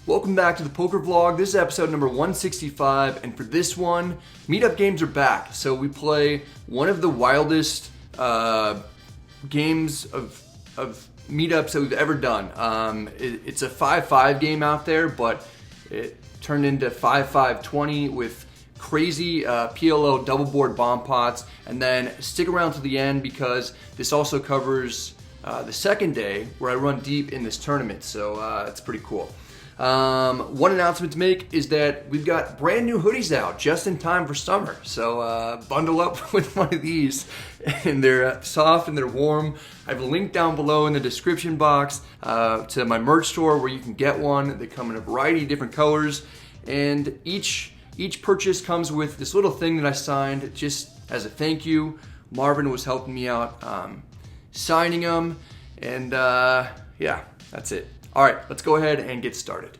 Welcome back to the poker vlog. This is episode number 165, and for this one, meetup games are back. So we play one of the wildest games of meetups that we've ever done. It's a 5-5 game out there, but it turned into 5-5-20 with crazy PLO double board bomb pots. And then stick around to the end because this also covers the second day where I run deep in this tournament. So it's pretty cool. One announcement to make is that we've got brand new hoodies out just in time for summer. So bundle up with one of these, and they're soft and they're warm. I have a link down below in the description box to my merch store where you can get one. They come in a variety of different colors, and each purchase comes with this little thing that I signed just as a thank you. Marvin was helping me out signing them, and yeah, that's it. All right, let's go ahead and get started.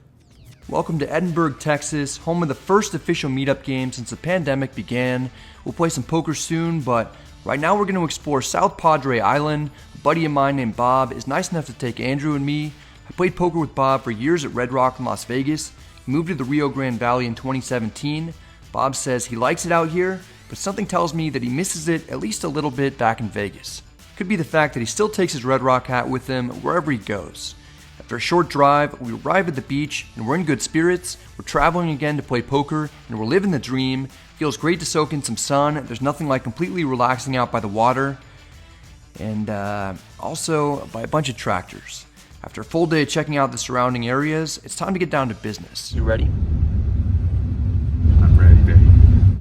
Welcome to Edinburgh, Texas, home of the first official meetup game since the pandemic began. We'll play some poker soon, but right now we're going to explore South Padre Island. A buddy of mine named Bob is nice enough to take Andrew and me. I played poker with Bob for years at Red Rock in Las Vegas. He moved to the Rio Grande Valley in 2017. Bob says he likes it out here, but something tells me that he misses it at least a little bit back in Vegas. Could be the fact that he still takes his Red Rock hat with him wherever he goes. After a short drive, we arrive at the beach and we're in good spirits. We're traveling again to play poker and we're living the dream. Feels great to soak in some sun. There's nothing like completely relaxing out by the water. And also by a bunch of tractors. After a full day of checking out the surrounding areas, it's time to get down to business. You ready? I'm ready, baby.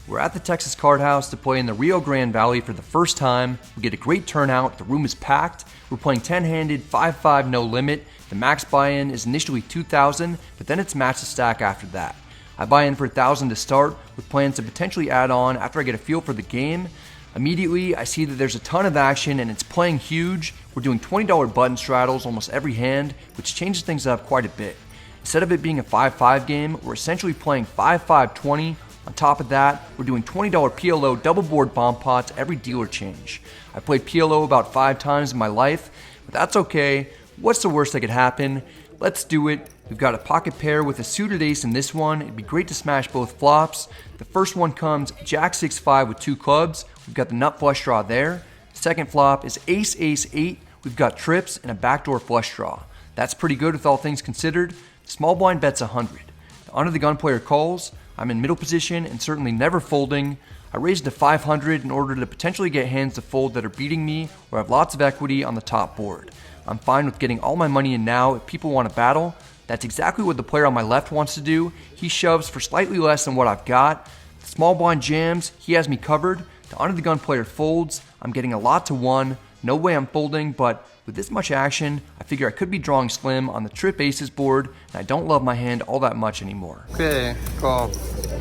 We're at the Texas Card House to play in the Rio Grande Valley for the first time. We get a great turnout. The room is packed. We're playing 10-handed, 5-5 no limit. The max buy-in is initially $2,000, but then it's match the stack after that. I buy in for $1,000 to start, with plans to potentially add on after I get a feel for the game. Immediately, I see that there's a ton of action and it's playing huge. We're doing $20 button straddles almost every hand, which changes things up quite a bit. Instead of it being a 5-5 game, we're essentially playing 5-5-20. On top of that, we're doing $20 PLO double board bomb pots every dealer change. I played PLO about 5 times in my life, but that's okay. What's the worst that could happen? Let's do it. We've got a pocket pair with a suited ace in this one. It'd be great to smash both flops. The first one comes Jack 6-5 with 2 clubs. We've got the nut flush draw there. Second flop is Ace 8. We've got trips and a backdoor flush draw. That's pretty good with all things considered. The small blind bets 100. The under the gun player calls. I'm in middle position and certainly never folding. I raised to 500 in order to potentially get hands to fold that are beating me or have lots of equity on the top board. I'm fine with getting all my money in now if people want to battle. That's exactly what the player on my left wants to do. He shoves for slightly less than what I've got. The small blind jams, he has me covered. The under the gun player folds. I'm getting a lot to 1. No way I'm folding, but with this much action, I figure I could be drawing slim on the trip aces board, and I don't love my hand all that much anymore. Okay, call.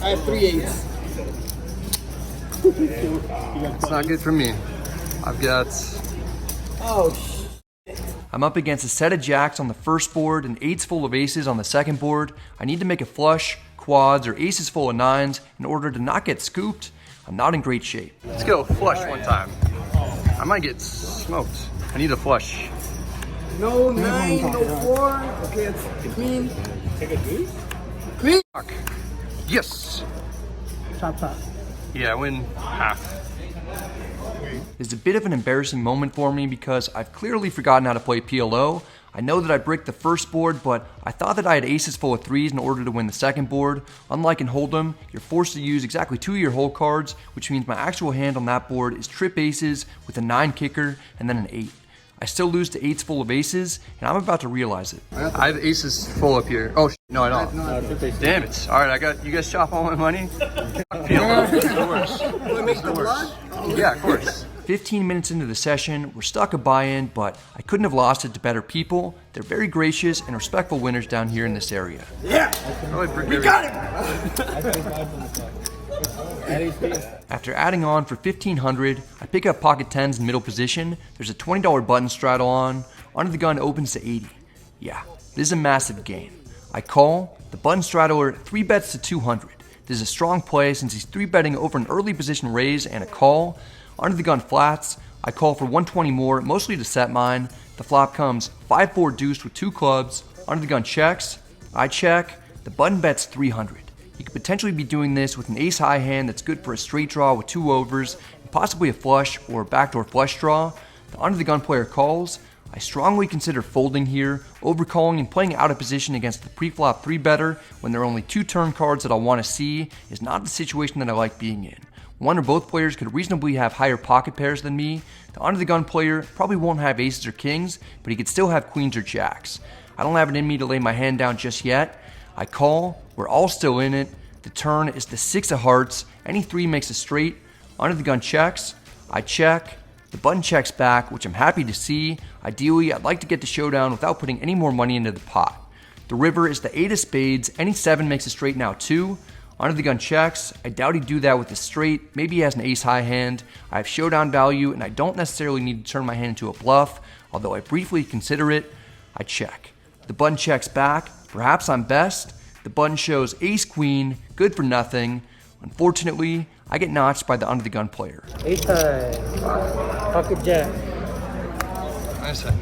I have 3 8s. It's not good for me. I've got... Oh, I'm up against a set of jacks on the first board and 8s full of aces on the second board. I need to make a flush, quads, or aces full of 9s in order to not get scooped. I'm not in great shape. Let's go flush one time. I might get smoked. I need a flush. no 9, no 4. Okay, it's clean. Take a deuce? Clean. Fuck. Yes. Top. Yeah, I win half. It's a bit of an embarrassing moment for me because I've clearly forgotten how to play PLO. I know that I bricked the first board, but I thought that I had aces full of 3s in order to win the second board. Unlike in Hold'em, you're forced to use exactly 2 of your whole cards, which means my actual hand on that board is trip aces with a 9 kicker and then an 8. I still lose to 8s full of aces, and I'm about to realize it. I have aces full up here. Oh, no, I don't. Damn it. All right, I got... You guys chop all my money? PLO. It's the worst. Make the blood? Yeah, of course. 15 minutes into the session, we're stuck a buy-in, but I couldn't have lost it to better people. They're very gracious and respectful winners down here in this area. Yeah! We got it! After adding on for $1,500, I pick up pocket 10s in middle position. There's a $20 button straddle on. Under the gun opens to 80. Yeah, this is a massive game. I call. The button straddler 3-bets to 200. This is a strong play since he's 3-betting over an early position raise and a call. Under the gun flats. I call for 120 more, mostly to set mine. The flop comes 5-4 deuced with 2 clubs. Under the gun checks. I check. The button bets 300. He could potentially be doing this with an ace high hand that's good for a straight draw with 2 overs, and possibly a flush or a backdoor flush draw. The under the gun player calls. I strongly consider folding here, overcalling and playing out of position against the pre-flop 3-better when there are only 2 turn cards that I want to see is not the situation that I like being in. One or both players could reasonably have higher pocket pairs than me. The under the gun player probably won't have aces or kings, but he could still have queens or jacks. I don't have it in me to lay my hand down just yet. I call, we're all still in it. The turn is the 6 of hearts, any 3 makes a straight. Under the gun checks, I check. The button checks back, which I'm happy to see. Ideally, I'd like to get the showdown without putting any more money into the pot. The river is the 8 of spades, any 7 makes a straight now too. Under the gun checks, I doubt he'd do that with a straight, maybe he has an ace high hand. I have showdown value and I don't necessarily need to turn my hand into a bluff, although I briefly consider it. I check. The button checks back, perhaps I'm best. The button shows ace queen, good for nothing. Unfortunately, I get notched by the under the gun player. Ace time. Pocket jack. Nice hand.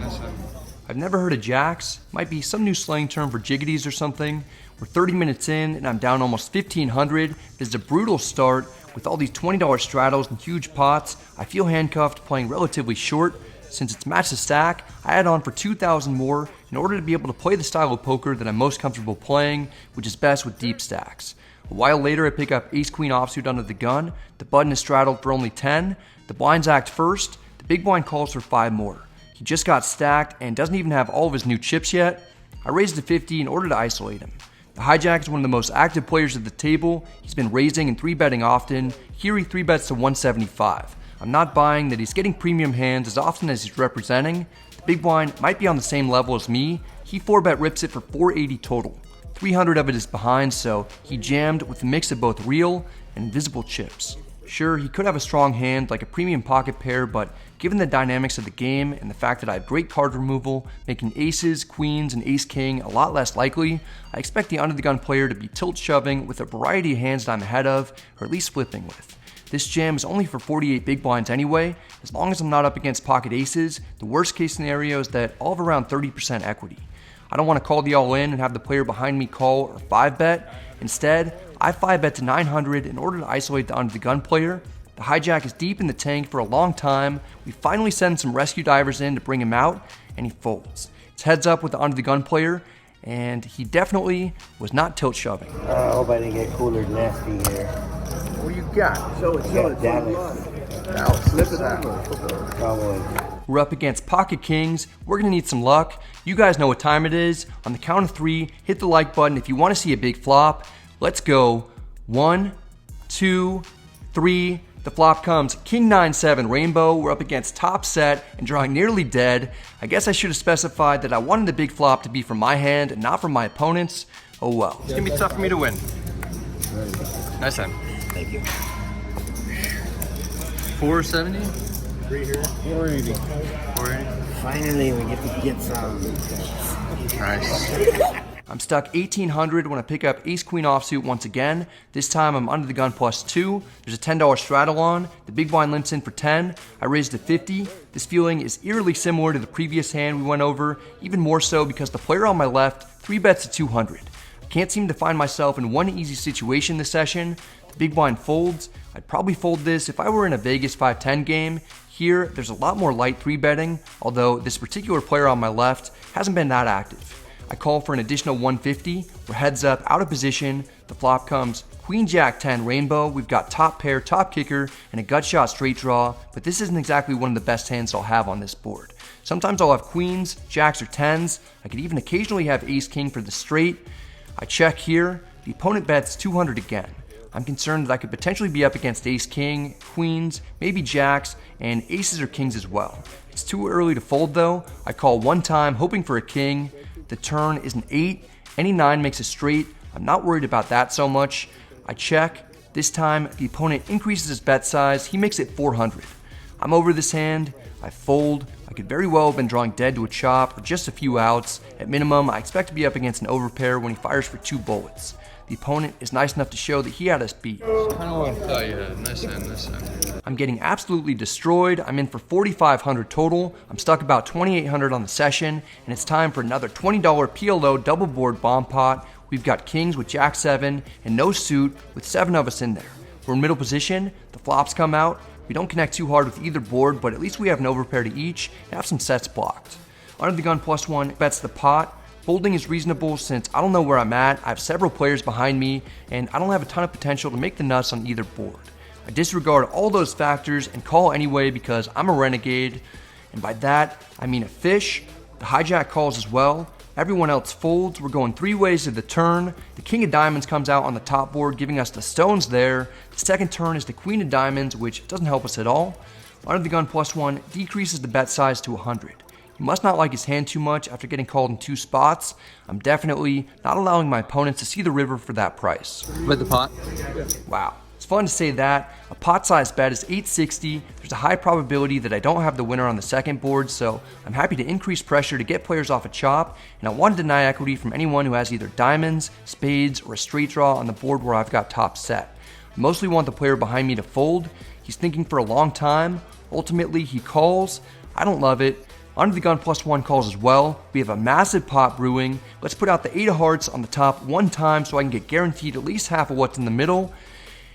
I've never heard of jacks. Might be some new slang term for jiggities or something. We're 30 minutes in and I'm down almost 1,500. This is a brutal start with all these $20 straddles and huge pots. I feel handcuffed playing relatively short. Since it's matched to stack, I add on for 2,000 more in order to be able to play the style of poker that I'm most comfortable playing, which is best with deep stacks. A while later, I pick up ace-queen offsuit under the gun. The button is straddled for only 10. The blinds act first. The big blind calls for 5 more. He just got stacked and doesn't even have all of his new chips yet. I raised to 50 in order to isolate him. The hijack is one of the most active players at the table. He's been raising and 3-betting often. Here he 3-bets to 175. I'm not buying that he's getting premium hands as often as he's representing. The big blind might be on the same level as me. He 4-bet rips it for 480 total. 300 of it is behind, so he jammed with a mix of both real and invisible chips. Sure, he could have a strong hand like a premium pocket pair, but given the dynamics of the game and the fact that I have great card removal, making aces, queens, and ace-king a lot less likely, I expect the under-the-gun player to be tilt-shoving with a variety of hands that I'm ahead of, or at least flipping with. This jam is only for 48 big blinds anyway. As long as I'm not up against pocket aces, the worst case scenario is that I'll have around 30% equity. I don't want to call the all-in and have the player behind me call or 5-bet. Instead, I 5-bet to 900 in order to isolate the under-the-gun player. The hijack is deep in the tank for a long time. We finally send some rescue divers in to bring him out, and he folds. It's heads up with the under-the-gun player, and he definitely was not tilt-shoving. I hope I didn't get cooler nasty here. What do you got? Show it. Dallas. We're up against pocket kings. We're gonna need some luck. You guys know what time it is. On the count of 3, hit the like button if you want to see a big flop. Let's go. 1, 2, 3. The flop comes king 9-7 rainbow. We're up against top set and drawing nearly dead. I guess I should have specified that I wanted the big flop to be from my hand and not from my opponent's. Oh well. It's gonna be tough for me to win. Nice hand. Thank you. 470? 480. 480. Finally, we get to get some. Nice. I'm stuck 1800 when I pick up ace-queen offsuit once again. This time I'm under the gun plus 2. There's a $10 straddle on. The big blind limps in for 10. I raised to 50. This feeling is eerily similar to the previous hand we went over, even more so because the player on my left 3-bets to 200. I can't seem to find myself in one easy situation this session. The big blind folds. I'd probably fold this if I were in a Vegas 5-10 game. Here, there's a lot more light 3-betting, although this particular player on my left hasn't been that active. I call for an additional 150. We're heads up, out of position. The flop comes queen jack 10 rainbow. We've got top pair, top kicker, and a gut shot straight draw, but this isn't exactly one of the best hands I'll have on this board. Sometimes I'll have queens, jacks, or 10s. I could even occasionally have ace king for the straight. I check here. The opponent bets 200 again. I'm concerned that I could potentially be up against ace king, queens, maybe jacks, and aces or kings as well. It's too early to fold though. I call one time, hoping for a king. The turn is an 8. Any 9 makes a straight. I'm not worried about that so much. I check. This time, the opponent increases his bet size. He makes it 400. I'm over this hand. I fold. I could very well have been drawing dead to a chop or just a few outs. At minimum, I expect to be up against an overpair when he fires for 2 bullets. the opponent is nice enough to show that he had us beat. I'm getting absolutely destroyed. I'm in for 4,500 total. I'm stuck about 2,800 on the session, and it's time for another $20 PLO double board bomb pot. We've got kings with jack 7 and no suit with 7 of us in there. We're in middle position, the flops come out. We don't connect too hard with either board, but at least we have an overpair to each and have some sets blocked. Under the gun +1 bets the pot. Folding is reasonable since I don't know where I'm at. I have several players behind me, and I don't have a ton of potential to make the nuts on either board. I disregard all those factors and call anyway because I'm a renegade, and by that, I mean a fish. The hijack calls as well. Everyone else folds. We're going 3 ways to the turn. The king of diamonds comes out on the top board, giving us the stones there. The second turn is the queen of diamonds, which doesn't help us at all. Under the gun +1 decreases the bet size to 100. He must not like his hand too much after getting called in 2 spots. I'm definitely not allowing my opponents to see the river for that price. Bet the pot. Wow. It's fun to say that. A pot-sized bet is 860. There's a high probability that I don't have the winner on the second board, so I'm happy to increase pressure to get players off a chop, and I want to deny equity from anyone who has either diamonds, spades, or a straight draw on the board where I've got top set. I mostly want the player behind me to fold. He's thinking for a long time. Ultimately, he calls. I don't love it. Under the gun +1 calls as well. We have a massive pot brewing. Let's put out the 8 of hearts on the top one time so I can get guaranteed at least half of what's in the middle.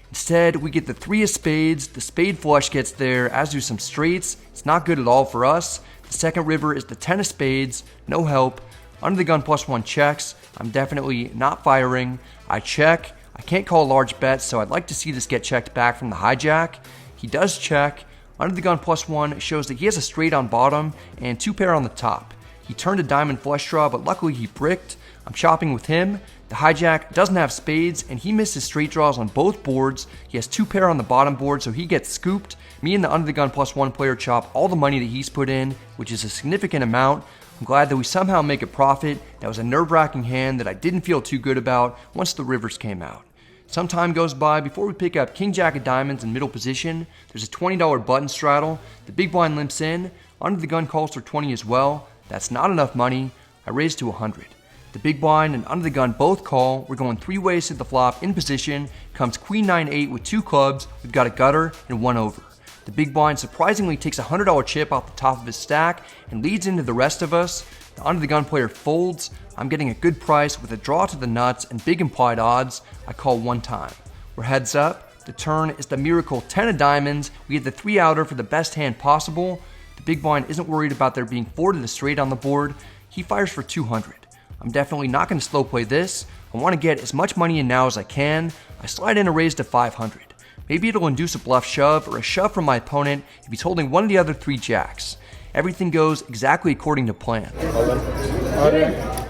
Instead, we get the 3 of spades. The spade flush gets there, as do some straights. It's not good at all for us. The second river is the 10 of spades. No help. Under the gun +1 checks. I'm definitely not firing. I check. I can't call a large bet, so I'd like to see this get checked back from the hijack. He does check. Under the gun +1 shows that he has a straight on bottom and 2 pair on the top. He turned a diamond flush draw, but luckily he bricked. I'm chopping with him. The hijack doesn't have spades, and he misses straight draws on both boards. He has 2 pair on the bottom board, so he gets scooped. Me and the under the gun +1 player chop all the money that he's put in, which is a significant amount. I'm glad that we somehow make a profit. That was a nerve-wracking hand that I didn't feel too good about once the rivers came out. Some time goes by before we pick up king jack of diamonds in middle position. There's a $20 button straddle. The big blind limps in. Under the gun calls for 20 as well. That's not enough money. I raise to 100. The big blind and under the gun both call. We're going 3 ways to the flop. In position comes queen 9-8 with 2 clubs. We've got a gutter and 1 over. The big blind surprisingly takes a $100 chip off the top of his stack and leads into the rest of us. The under the gun player folds. I'm getting a good price with a draw to the nuts and big implied odds. I call 1 time. We're heads up. The turn is the miracle 10 of diamonds. We get the 3 outer for the best hand possible. The big blind isn't worried about there being 4 to the straight on the board. He fires for 200. I'm definitely not going to slow play this. I want to get as much money in now as I can. I slide in a raise to 500. Maybe it'll induce a bluff shove or a shove from my opponent if he's holding one of the other 3 jacks. Everything goes exactly according to plan.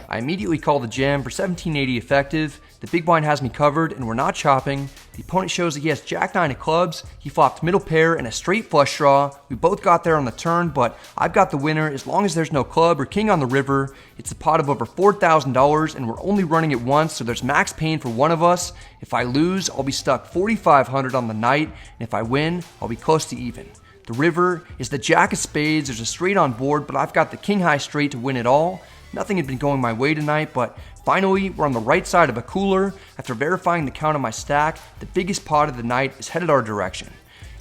I immediately call the jam for 1780 effective. The big blind has me covered and we're not chopping. The opponent shows that he has jack 9 of clubs. He flopped middle pair and a straight flush draw. We both got there on the turn, but I've got the winner as long as there's no club or king on the river. It's a pot of over $4,000 and we're only running it once, so there's max pain for one of us. If I lose, I'll be stuck 4,500 on the night, and if I win, I'll be close to even. The river is the jack of spades. There's a straight on board, but I've got the king high straight to win it all. Nothing had been going my way tonight, but finally we're on the right side of a cooler. After verifying the count of my stack, the biggest pot of the night is headed our direction.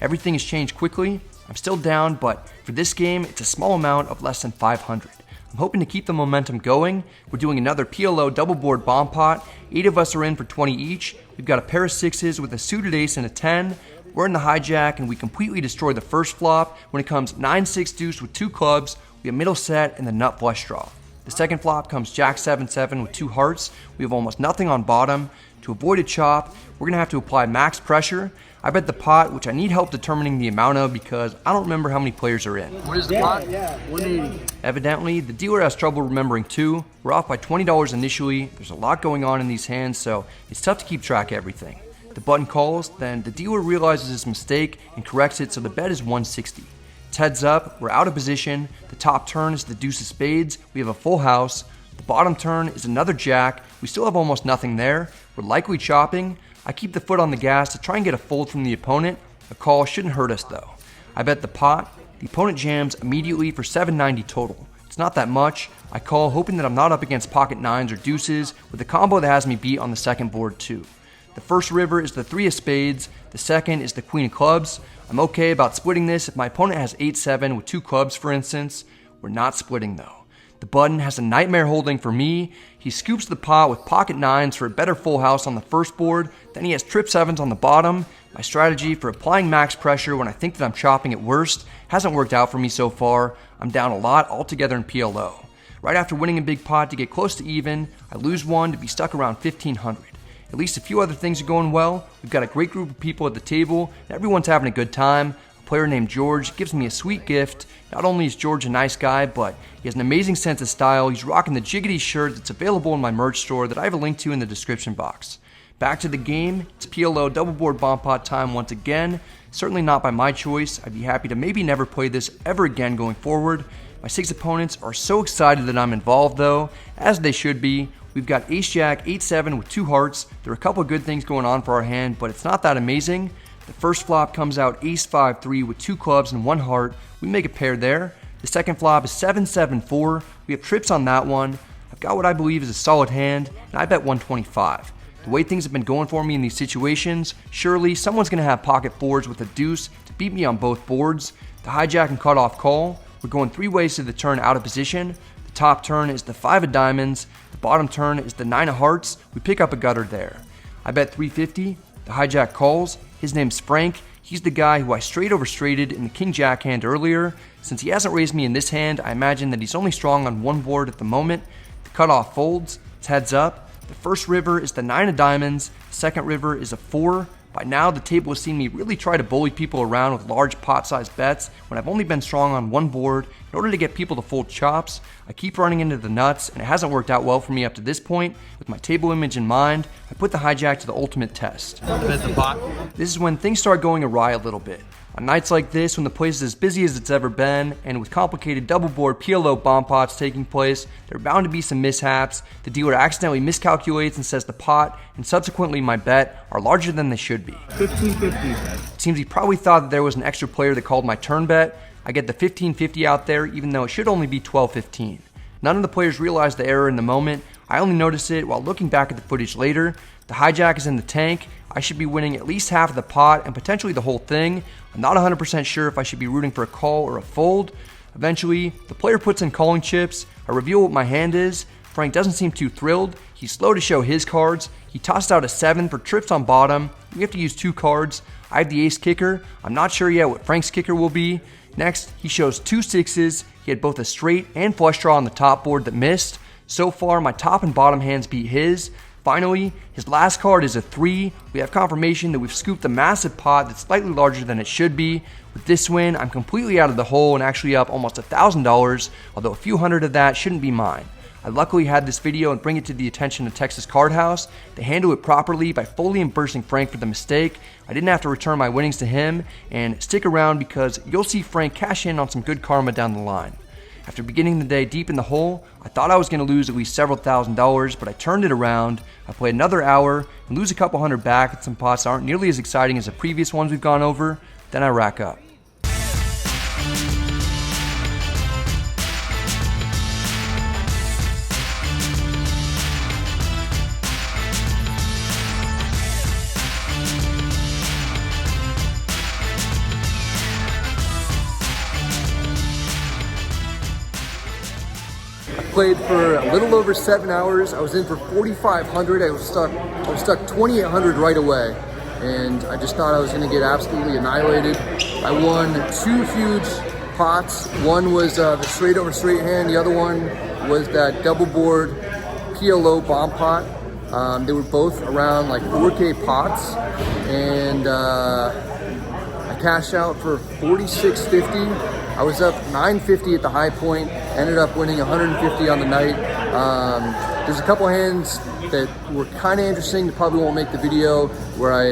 Everything has changed quickly. I'm still down, but for this game, it's a small amount of less than 500. I'm hoping to keep the momentum going. We're doing another PLO double board bomb pot. 8 of us are in for 20 each. We've got a pair of 6s with a suited ace and a 10. We're in the hijack and we completely destroy the first flop. When it comes 9-6 deuce with 2 clubs, we have middle set and the nut flush draw. The second flop comes jack 7-7 with 2 hearts. We have almost nothing on bottom. To avoid a chop, we're gonna have to apply max pressure. I bet the pot, which I need help determining the amount of because I don't remember how many players are in. What is the pot? Yeah, 180. Evidently, the dealer has trouble remembering too. We're off by $20 initially. There's a lot going on in these hands, so it's tough to keep track of everything. The button calls, then the dealer realizes his mistake and corrects it, so the bet is 160. It's heads up, we're out of position. The top turn is the deuce of spades. We have a full house. The bottom turn is another jack. We still have almost nothing there. We're likely chopping. I keep the foot on the gas to try and get a fold from the opponent. A call shouldn't hurt us though. I bet the pot. The opponent jams immediately for $790 total. It's not that much. I call, hoping that I'm not up against pocket nines or deuces, with a combo that has me beat on the second board too. The first river is the 3 of spades, the second is the queen of clubs. I'm okay about splitting this if my opponent has 8-7 with 2 clubs, for instance. We're not splitting though. The button has a nightmare holding for me. He scoops the pot with pocket nines for a better full house on the first board, then he has trip 7s on the bottom. My strategy for applying max pressure when I think that I'm chopping at worst hasn't worked out for me so far. I'm down a lot altogether in PLO. Right after winning a big pot to get close to even, I lose one to be stuck around 1500. At least a few other things are going well. We've got a great group of people at the table, and everyone's having a good time. A player named George gives me a sweet gift. Not only is George a nice guy, but he has an amazing sense of style. He's rocking the Jiggity shirt that's available in my merch store that I have a link to in the description box. Back to the game, it's PLO double board bomb pot time once again. Certainly not by my choice. I'd be happy to maybe never play this ever again going forward. My 6 opponents are so excited that I'm involved though, as they should be. We've got ace-jack, 8-7 with 2 hearts. There are a couple of good things going on for our hand, but it's not that amazing. The first flop comes out ace-5-3 with 2 clubs and 1 heart. We make a pair there. The second flop is 7-7-4. We have trips on that one. I've got what I believe is a solid hand, and I bet 125. The way things have been going for me in these situations, surely someone's going to have pocket 4s with a deuce to beat me on both boards. The hijack and cutoff call. We're going 3 ways to the turn out of position. The top turn is the 5 of diamonds. The bottom turn is the 9 of hearts. We pick up a gutter there. I bet 350. The hijack calls. His name's Frank. He's the guy who I straight over straighted in the king-jack hand earlier. Since he hasn't raised me in this hand, I imagine that he's only strong on one board at the moment. The cutoff folds. It's heads up. The first river is the 9 of diamonds. The second river is a 4. By now, the table has seen me really try to bully people around with large pot-sized bets when I've only been strong on one board in order to get people to fold chops. I keep running into the nuts, and it hasn't worked out well for me up to this point. With my table image in mind, I put the hijack to the ultimate test. This is when things start going awry a little bit. On nights like this, when the place is as busy as it's ever been, and with complicated double board PLO bomb pots taking place, there are bound to be some mishaps. The dealer accidentally miscalculates and says the pot, and subsequently my bet, are larger than they should be. 1550. It seems he probably thought that there was an extra player that called my turn bet. I get the 1550 out there, even though it should only be 1215. None of the players realized the error in the moment. I only noticed it while looking back at the footage later. The hijack is in the tank. I should be winning at least half of the pot and potentially the whole thing. I'm not 100% sure if I should be rooting for a call or a fold. Eventually, the player puts in calling chips. I reveal what my hand is. Frank doesn't seem too thrilled. He's slow to show his cards. He tossed out a 7 for trips on bottom. We have to use 2 cards. I have the ace kicker. I'm not sure yet what Frank's kicker will be. Next, he shows 2 6s. He had both a straight and flush draw on the top board that missed. So far, my top and bottom hands beat his. Finally, his last card is a 3. We have confirmation that we've scooped a massive pot that's slightly larger than it should be. With this win, I'm completely out of the hole and actually up almost $1,000, although a few hundred of that shouldn't be mine. I luckily had this video and bring it to the attention of Texas Card House. They handle it properly by fully embarrassing Frank for the mistake. I didn't have to return my winnings to him, and stick around because you'll see Frank cash in on some good karma down the line. After beginning the day deep in the hole, I thought I was going to lose at least several $1,000s, but I turned it around. I played another hour and lose a couple hundred back at some pots that aren't nearly as exciting as the previous ones we've gone over. Then I rack up. Played for a little over 7 hours. I was in for 4,500. I was stuck 2,800 right away, and I just thought I was going to get absolutely annihilated. I won 2 huge pots. One was the straight over straight hand. The other one was that double board PLO bomb pot. They were both around like 4K pots, and I cashed out for 46.50. I was up 950 at the high point, ended up winning 150 on the night. There's a couple hands that were kind of interesting that probably won't make the video where I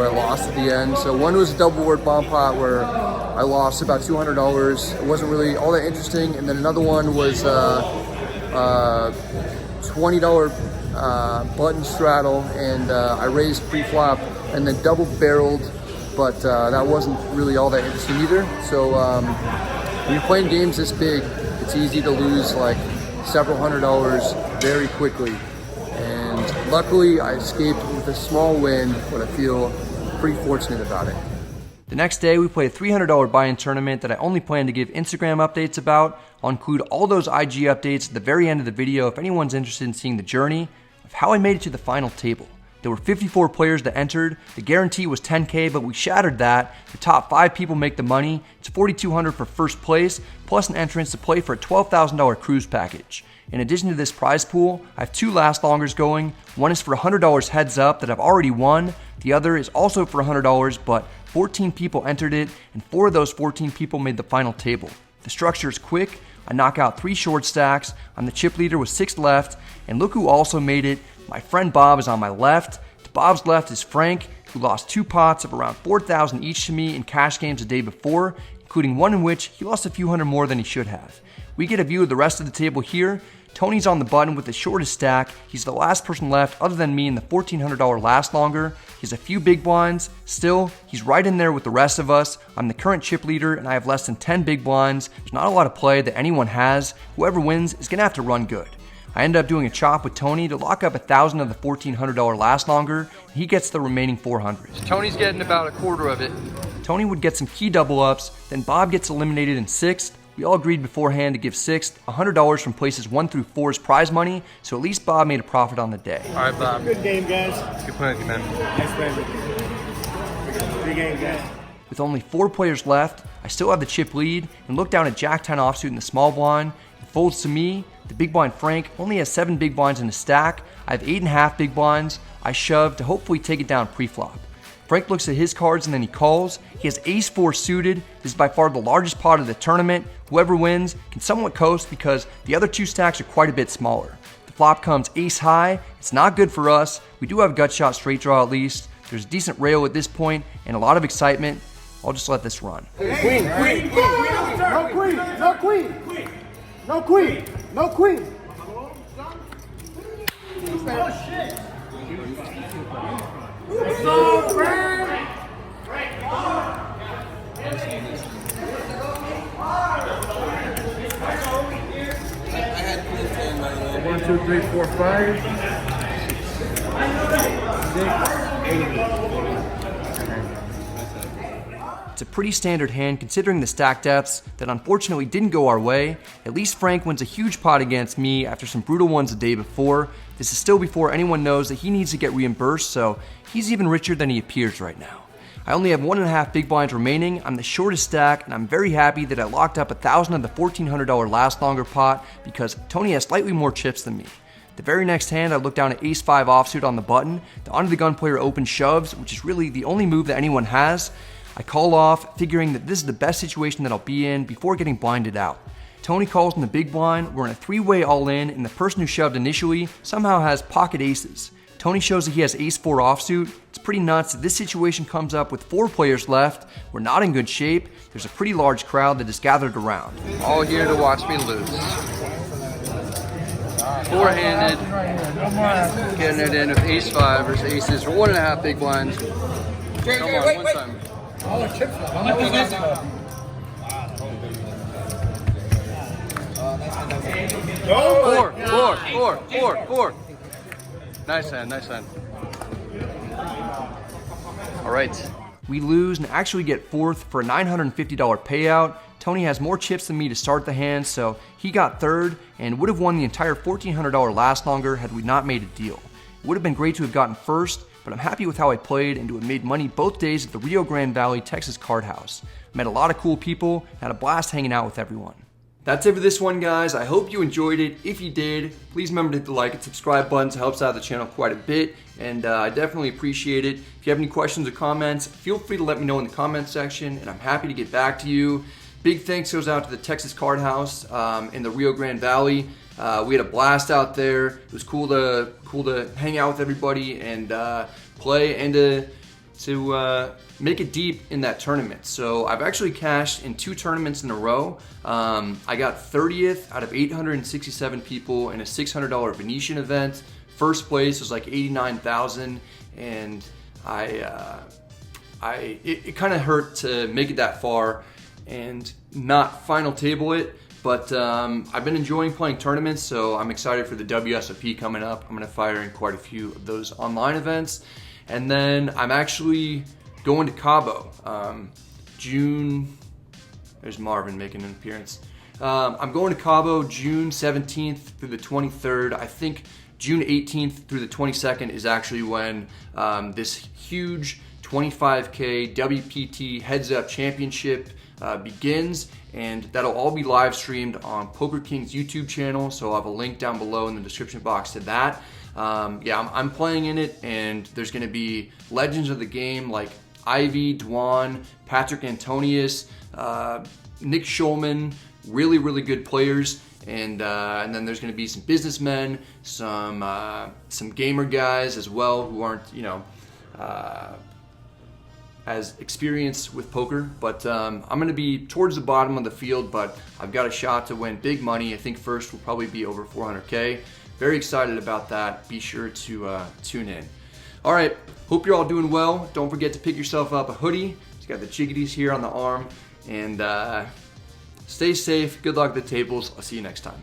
lost at the end. So one was a double board bomb pot where I lost about $200. It wasn't really all that interesting. And then another one was $20 button straddle, and I raised pre-flop and then double barreled. But that wasn't really all that interesting either. So when you're playing games this big, it's easy to lose like several $100s very quickly. And luckily I escaped with a small win, but I feel pretty fortunate about it. The next day, we played a $300 buy-in tournament that I only plan to give Instagram updates about. I'll include all those IG updates at the very end of the video if anyone's interested in seeing the journey of how I made it to the final table. There were 54 players that entered. The guarantee was $10K, but we shattered that. The top 5 people make the money. It's $4,200 for first place, plus an entrance to play for a $12,000 cruise package. In addition to this prize pool, I have 2 last longers going. One is for $100 heads up that I've already won. The other is also for $100, but 14 people entered it, and 4 of those 14 people made the final table. The structure is quick. I knock out 3 short stacks. I'm the chip leader with 6 left, and look who also made it. My friend Bob is on my left. To Bob's left is Frank, who lost 2 pots of around $4,000 each to me in cash games the day before, including one in which he lost a few hundred more than he should have. We get a view of the rest of the table here. Tony's on the button with the shortest stack. He's the last person left other than me in the $1,400 last longer. He has a few big blinds. Still, he's right in there with the rest of us. I'm the current chip leader and I have less than 10 big blinds. There's not a lot of play that anyone has. Whoever wins is gonna have to run good. I end up doing a chop with Tony to lock up 1,000 of the $1,400 last longer. And he gets the remaining 400. Tony's getting about a quarter of it. Tony would get some key double ups, then Bob gets eliminated in 6th. We all agreed beforehand to give 6th $100 from places 1 through 4's prize money, so at least Bob made a profit on the day. All right, Bob. Good game, guys. Good playing with you, man. Nice play. Good game, guys. With only 4 players left, I still have the chip lead and look down at Jack 10 offsuit in the small blind. It folds to me. The big blind Frank only has 7 big blinds in a stack. I have 8.5 big blinds. I shove to hopefully take it down pre-flop. Frank looks at his cards and then he calls. He has ace-4 suited. This is by far the largest pot of the tournament. Whoever wins can somewhat coast because the other 2 stacks are quite a bit smaller. The flop comes ace-high. It's not good for us. We do have gut shot straight draw at least. There's a decent rail at this point and a lot of excitement. I'll just let this run. Queen. No queen. No queen. No queen. No queen. Oh, shit. So Frank. 1, 2, 3, 4, 5, 6, 8. It's a pretty standard hand considering the stack depths that unfortunately didn't go our way. At least Frank wins a huge pot against me after some brutal ones the day before. This is still before anyone knows that he needs to get reimbursed, so he's even richer than he appears right now. I only have 1.5 big blinds remaining. I'm the shortest stack, and I'm very happy that I locked up 1,000 of the $1,400 last longer pot because Tony has slightly more chips than me. The very next hand, I look down at ace-5 offsuit on the button. The under the gun player opens shoves, which is really the only move that anyone has. I call off, figuring that this is the best situation that I'll be in before getting blinded out. Tony calls in the big blind. We're in a 3-way all-in, and the person who shoved initially somehow has pocket aces. Tony shows that he has ace-4 offsuit. It's pretty nuts that this situation comes up with 4 players left. We're not in good shape. There's a pretty large crowd that is gathered around. All here to watch me lose. 4-handed, getting it in with ace-5 versus aces for 1.5 big blinds. Come on, one time. Four. Nice hand, nice hand. All right. We lose and actually get 4th for a $950 payout. Tony has more chips than me to start the hand, so he got 3rd and would have won the entire $1,400 last longer had we not made a deal. It would have been great to have gotten 1st, but I'm happy with how I played and to have made money both days at the Rio Grande Valley, Texas card house. I met a lot of cool people and had a blast hanging out with everyone. That's it for this one, guys. I hope you enjoyed it. If you did, please remember to hit the like and subscribe buttons. It helps out the channel quite a bit, and I definitely appreciate it. If you have any questions or comments, feel free to let me know in the comment section, and I'm happy to get back to you. Big thanks goes out to the Texas Card House in the Rio Grande Valley. We had a blast out there. It was cool to hang out with everybody and play and to make it deep in that tournament. So I've actually cashed in 2 tournaments in a row. I got 30th out of 867 people in a $600 Venetian event. First place was like 89,000, and it kind of hurt to make it that far and not final table it. But I've been enjoying playing tournaments, so I'm excited for the WSOP coming up. I'm gonna fire in quite a few of those online events. And then I'm actually going to Cabo. June, there's Marvin making an appearance. I'm going to Cabo June 17th through the 23rd. I think June 18th through the 22nd is actually when this huge 25K WPT Heads Up Championship begins, and that'll all be live streamed on Poker King's YouTube channel, so I'll have a link down below in the description box to that. Yeah, I'm playing in it, and there's going to be legends of the game like Ivy, Dwan, Patrick Antonius, Nick Schulman, really good players, and then there's going to be some businessmen, some gamer guys as well who aren't, you know, as experienced with poker, but I'm going to be towards the bottom of the field, but I've got a shot to win big money. I think first will probably be over 400K. Very excited about that. Be sure to tune in. All right, hope you're all doing well. Don't forget to pick yourself up a hoodie. It's got the chickadees here on the arm, and stay safe. Good luck at the tables. I'll see you next time.